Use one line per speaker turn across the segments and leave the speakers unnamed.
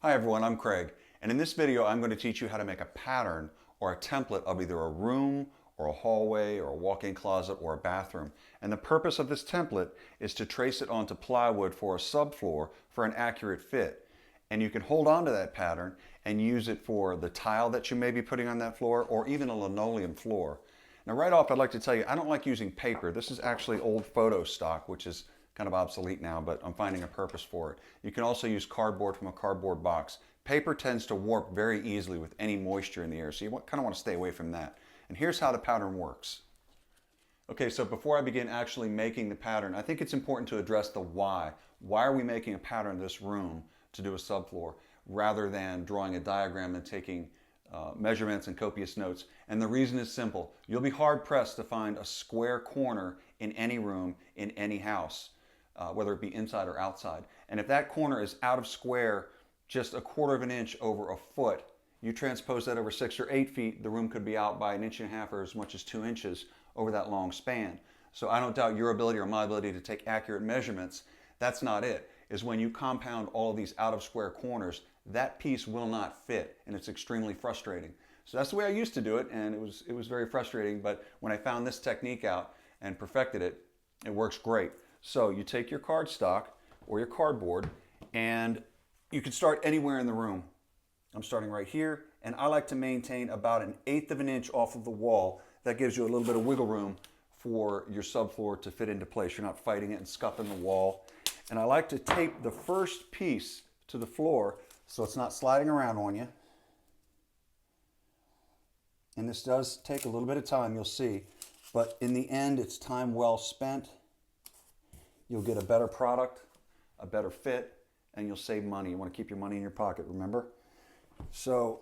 Hi everyone, I'm Craig, and in this video I'm going to teach you how to make a pattern or a template of either a room or a hallway or a walk-in closet or a bathroom. And the purpose of this template is to trace it onto plywood for a subfloor for an accurate fit. And you can hold on to that pattern and use it for the tile that you may be putting on that floor or even a linoleum floor. Now right off I'd like to tell you I don't like using paper. This is actually old photo stock, which is kind of obsolete now, but I'm finding a purpose for it. You can also use cardboard from a cardboard box. Paper tends to warp very easily with any moisture in the air, so you kind of want to stay away from that. And here's how the pattern works. Okay, so before I begin actually making the pattern, I think it's important to address the why. Why are we making a pattern in this room to do a subfloor rather than drawing a diagram and taking measurements and copious notes? And the reason is simple. You'll be hard pressed to find a square corner in any room in any house. Whether it be inside or outside. And if that corner is out of square just a quarter of an inch over a foot, you transpose that over 6 or 8 feet, the room could be out by 1.5 inches or as much as 2 inches over that long span. So I don't doubt your ability or my ability to take accurate measurements. That's not it. Is when you compound all of these out of square corners, that piece will not fit, and it's extremely frustrating. So that's the way I used to do it, and it was very frustrating, but when I found this technique out and perfected it, it works great. So you take your cardstock or your cardboard and you can start anywhere in the room. I'm starting right here, and I like to maintain about 1/8 of an inch off of the wall. That gives you a little bit of wiggle room for your subfloor to fit into place. You're not fighting it and scuffing the wall. And I like to tape the first piece to the floor so it's not sliding around on you. And this does take a little bit of time, you'll see, but in the end it's time well spent. You'll get a better product, a better fit, and you'll save money. You want to keep your money in your pocket, remember? So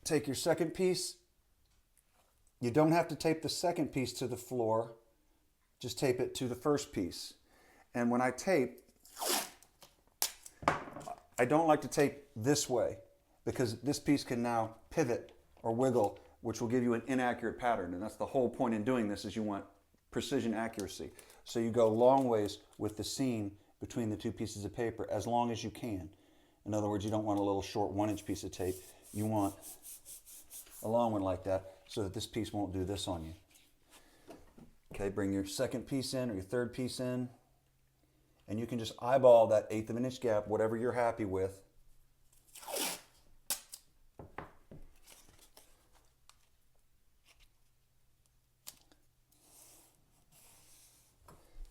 take your second piece. You don't have to tape the second piece to the floor. Just tape it to the first piece. And when I tape, I don't like to tape this way because this piece can now pivot or wiggle, which will give you an inaccurate pattern. And that's the whole point in doing this, is you want precision accuracy. So you go long ways with the seam between the two pieces of paper as long as you can. In other words, you don't want a little short 1-inch piece of tape. You want a long one like that so that this piece won't do this on you. Okay, bring your second piece in or your third piece in, and you can just eyeball that 1/8 of an inch gap, whatever you're happy with.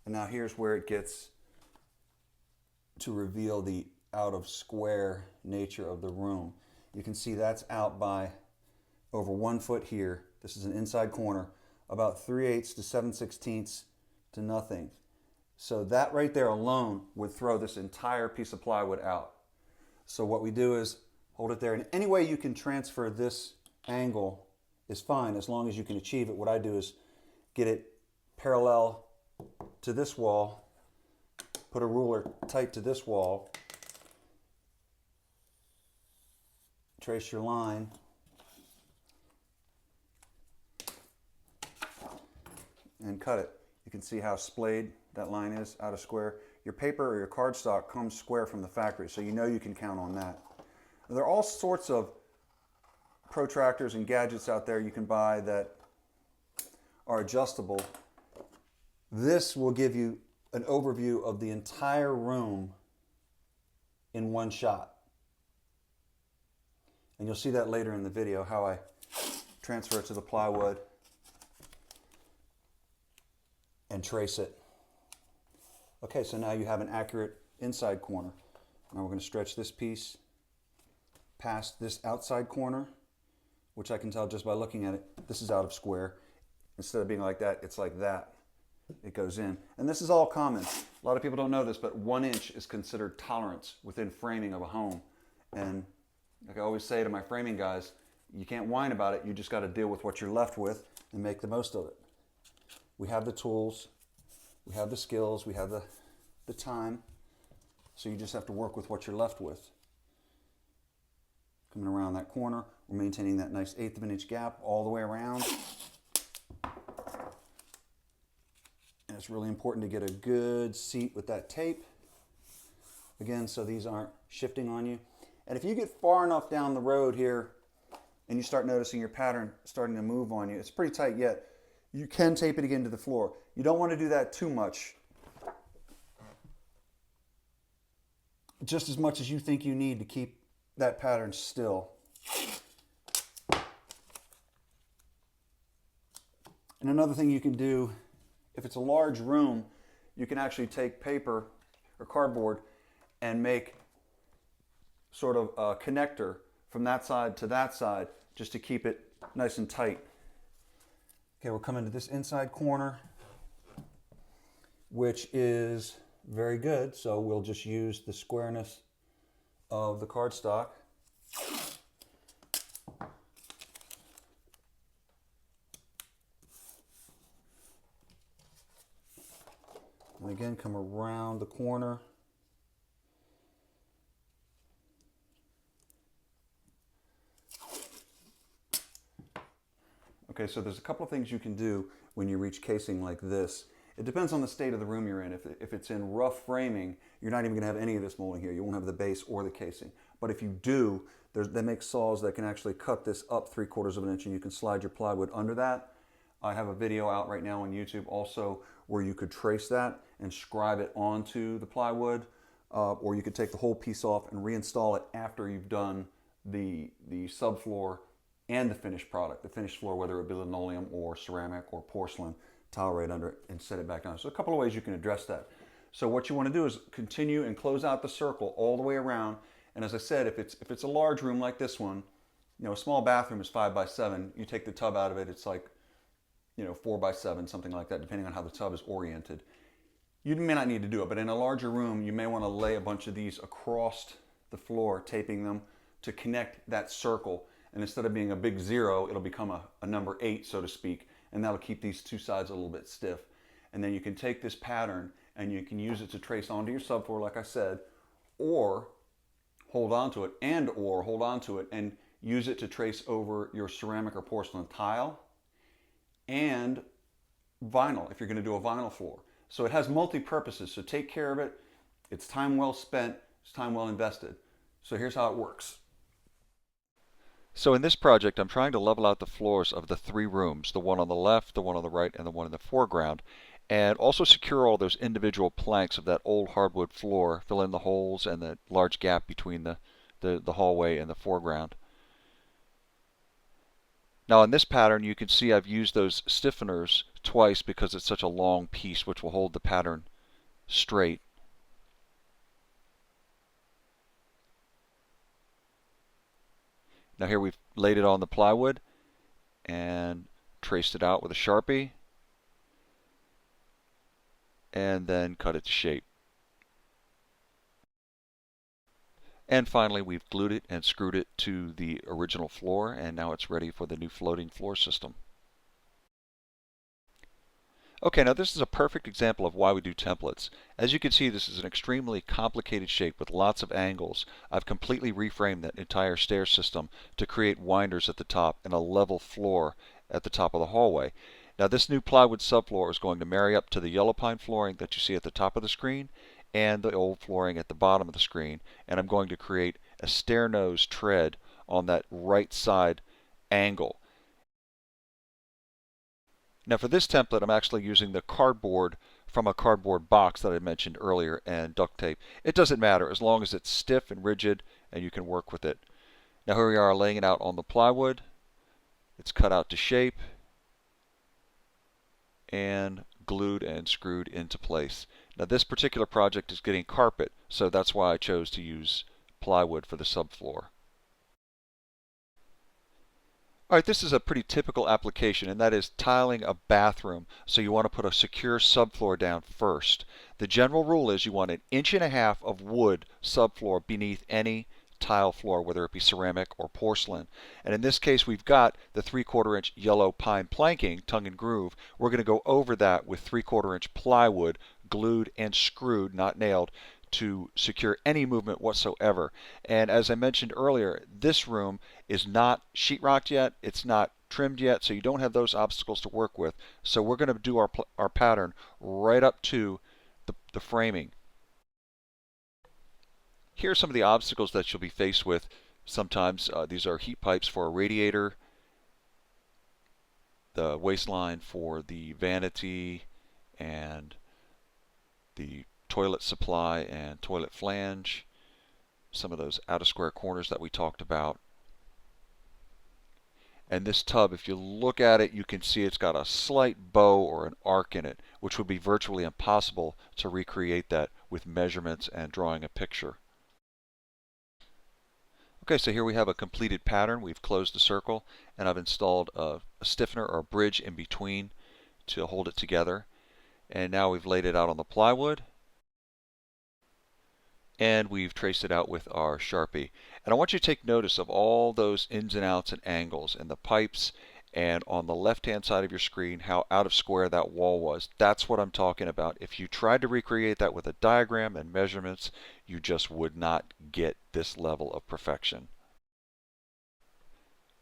And now here's where it gets to reveal the out of square nature of the room. You can see that's out by over 1 foot here. This is an inside corner, about 3/8 to 7/16 to nothing. So that right there alone would throw this entire piece of plywood out. So what we do is hold it there, and any way you can transfer this angle is fine as long as you can achieve it. What I do is get it parallel to this wall, put a ruler tight to this wall, trace your line, and cut it. You can see how splayed that line is out of square. Your paper or your cardstock comes square from the factory, so you know you can count on that. There are all sorts of protractors and gadgets out there you can buy that are adjustable. This will give you an overview of the entire room in one shot. And you'll see that later in the video, how I transfer it to the plywood and trace it. Okay, so now you have an accurate inside corner. Now we're going to stretch this piece past this outside corner, which I can tell just by looking at it. This is out of square. Instead of being like that, it's like that. It goes in. And this is all common. A lot of people don't know this, but 1 inch is considered tolerance within framing of a home. And like I always say to my framing guys, you can't whine about it. You just got to deal with what you're left with and make the most of it. We have the tools, we have the skills, we have the time. So you just have to work with what you're left with. Coming around that corner, we're maintaining that nice 1/8 of an inch gap all the way around. And it's really important to get a good seat with that tape. Again, so these aren't shifting on you. And if you get far enough down the road here and you start noticing your pattern starting to move on you, it's pretty tight yet, you can tape it again to the floor. You don't want to do that too much. Just as much as you think you need to keep that pattern still. And another thing you can do, if it's a large room, you can actually take paper or cardboard and make sort of a connector from that side to that side just to keep it nice and tight. Okay, we'll come into this inside corner, which is very good, so we'll just use the squareness of the cardstock. And again, come around the corner. Okay, so there's a couple of things you can do when you reach casing like this. It depends on the state of the room you're in. If it's in rough framing, you're not even going to have any of this molding here. You won't have the base or the casing. But if you do, they make saws that can actually cut this up 3/4 of an inch, and you can slide your plywood under that. I have a video out right now on YouTube also where you could trace that and scribe it onto the plywood, or you could take the whole piece off and reinstall it after you've done the subfloor and the finished product, the finished floor, whether it be linoleum or ceramic or porcelain, tile right under it and set it back down. So a couple of ways you can address that. So what you want to do is continue and close out the circle all the way around. And as I said, if it's a large room like this one, a small bathroom is 5 by 7. You take the tub out of it, it's like 4 by 7, something like that, depending on how the tub is oriented. You may not need to do it, but in a larger room, you may want to lay a bunch of these across the floor, taping them to connect that circle. And instead of being a big 0, it'll become a number 8, so to speak, and that'll keep these two sides a little bit stiff. And then you can take this pattern and you can use it to trace onto your subfloor, like I said, or hold on to it and use it to trace over your ceramic or porcelain tile and vinyl, if you're going to do a vinyl floor. So it has multi-purposes, so take care of it. It's time well spent, it's time well invested. So here's how it works. So in this project, I'm trying to level out the floors of the 3 rooms, the one on the left, the one on the right, and the one in the foreground, and also secure all those individual planks of that old hardwood floor, fill in the holes and the large gap between the hallway and the foreground. Now in this pattern, you can see I've used those stiffeners twice because it's such a long piece, which will hold the pattern straight. Now here we've laid it on the plywood and traced it out with a Sharpie and then cut it to shape. And finally we've glued it and screwed it to the original floor, and now it's ready for the new floating floor system. Okay, now this is a perfect example of why we do templates. As you can see, this is an extremely complicated shape with lots of angles. I've completely reframed that entire stair system to create winders at the top and a level floor at the top of the hallway. Now this new plywood subfloor is going to marry up to the yellow pine flooring that you see at the top of the screen and the old flooring at the bottom of the screen, and I'm going to create a stair nose tread on that right side angle. Now for this template, I'm actually using the cardboard from a cardboard box that I mentioned earlier and duct tape. It doesn't matter as long as it's stiff and rigid and you can work with it. Now here we are laying it out on the plywood. It's cut out to shape and glued and screwed into place. Now this particular project is getting carpet, so that's why I chose to use plywood for the subfloor. Alright, this is a pretty typical application, and that is tiling a bathroom. So you want to put a secure subfloor down first. The general rule is you want 1.5 inches of wood subfloor beneath any tile floor, whether it be ceramic or porcelain. And in this case, we've got the 3/4 inch yellow pine planking, tongue and groove. We're going to go over that with 3/4 inch plywood, glued and screwed, not nailed, to secure any movement whatsoever. And as I mentioned earlier, this room is not sheetrocked yet, it's not trimmed yet, so you don't have those obstacles to work with. So we're going to do our pattern right up to the framing.
Here are some of the obstacles that you'll be faced with. Sometimes these are heat pipes for a radiator, the waistline for the vanity, and the toilet supply and toilet flange, some of those out of square corners that we talked about. And this tub, if you look at it, you can see it's got a slight bow or an arc in it, which would be virtually impossible to recreate that with measurements and drawing a picture. Okay, so here we have a completed pattern. We've closed the circle, and I've installed a stiffener or a bridge in between to hold it together. And now we've laid it out on the plywood, and we've traced it out with our Sharpie. And I want you to take notice of all those ins and outs and angles and the pipes, and on the left-hand side of your screen, how out of square that wall was. That's what I'm talking about. If you tried to recreate that with a diagram and measurements, you just would not get this level of perfection.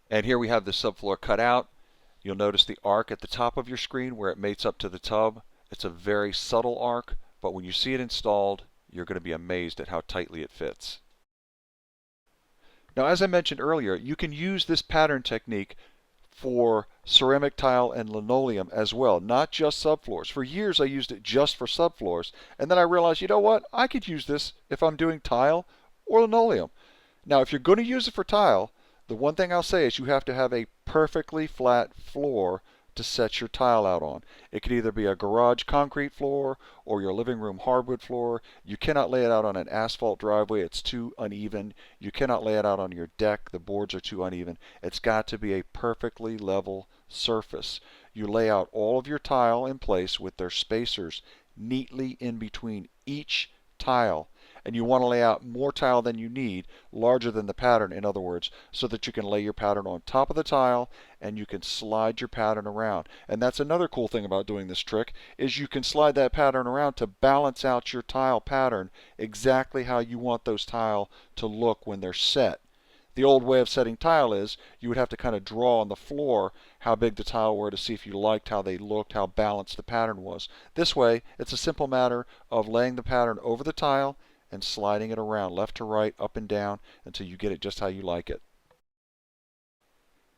And here we have the subfloor cut out. You'll notice the arc at the top of your screen where it mates up to the tub. It's a very subtle arc, but when you see it installed, you're going to be amazed at how tightly it fits. Now, as I mentioned earlier, you can use this pattern technique for ceramic tile and linoleum as well, not just subfloors. For years I used it just for subfloors, and then I realized, you know what, I could use this if I'm doing tile or linoleum. Now, if you're going to use it for tile, the one thing I'll say is you have to have a perfectly flat floor to set your tile out on. It could either be a garage concrete floor or your living room hardwood floor. You cannot lay it out on an asphalt driveway. It's too uneven. You cannot lay it out on your deck. The boards are too uneven. It's got to be a perfectly level surface. You lay out all of your tile in place with their spacers neatly in between each tile. And you want to lay out more tile than you need, larger than the pattern, in other words, so that you can lay your pattern on top of the tile and you can slide your pattern around. And that's another cool thing about doing this trick, is you can slide that pattern around to balance out your tile pattern exactly how you want those tile to look when they're set. The old way of setting tile is you would have to kind of draw on the floor how big the tile were to see if you liked how they looked, how balanced the pattern was. This way, it's a simple matter of laying the pattern over the tile and sliding it around left to right, up and down, until you get it just how you like it.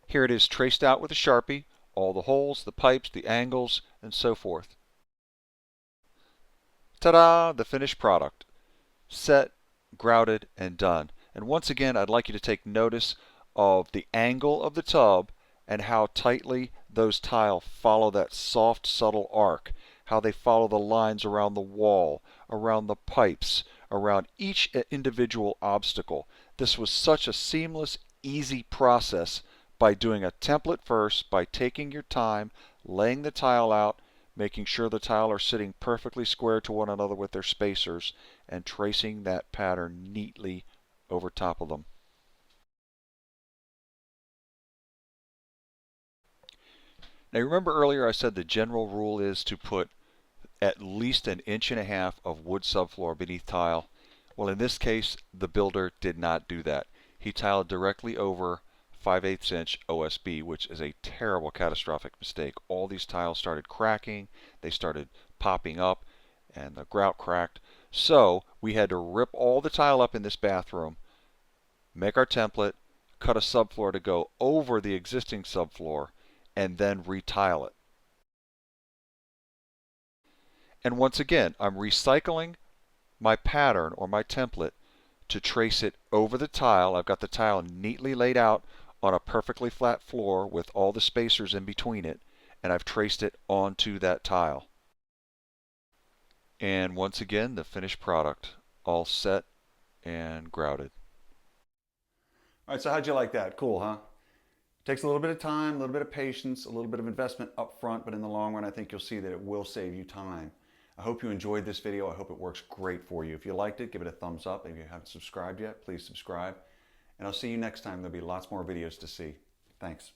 Here it is traced out with a Sharpie, all the holes, the pipes, the angles, and so forth. Ta-da! The finished product. Set, grouted, and done. And once again, I'd like you to take notice of the angle of the tub and how tightly those tile follow that soft, subtle arc, how they follow the lines around the wall, around the pipes, around each individual obstacle. This was such a seamless, easy process by doing a template first, by taking your time, laying the tile out, making sure the tile are sitting perfectly square to one another with their spacers, and tracing that pattern neatly over top of them. Now remember earlier I said the general rule is to put at least 1.5 inches of wood subfloor beneath tile. Well, in this case, the builder did not do that. He tiled directly over 5/8 inch OSB, which is a terrible, catastrophic mistake. All these tiles started cracking, they started popping up, and the grout cracked. So we had to rip all the tile up in this bathroom, make our template, cut a subfloor to go over the existing subfloor, and then retile it. And once again, I'm recycling my pattern or my template to trace it over the tile. I've got the tile neatly laid out on a perfectly flat floor with all the spacers in between it, and I've traced it onto that tile. And once again, the finished product, all set and grouted.
All right, so how'd you like that? Cool, huh? Takes a little bit of time, a little bit of patience, a little bit of investment up front, but in the long run, I think you'll see that it will save you time. I hope you enjoyed this video. I hope it works great for you. If you liked it, give it a thumbs up. If you haven't subscribed yet, please subscribe. And I'll see you next time. There'll be lots more videos to see. Thanks.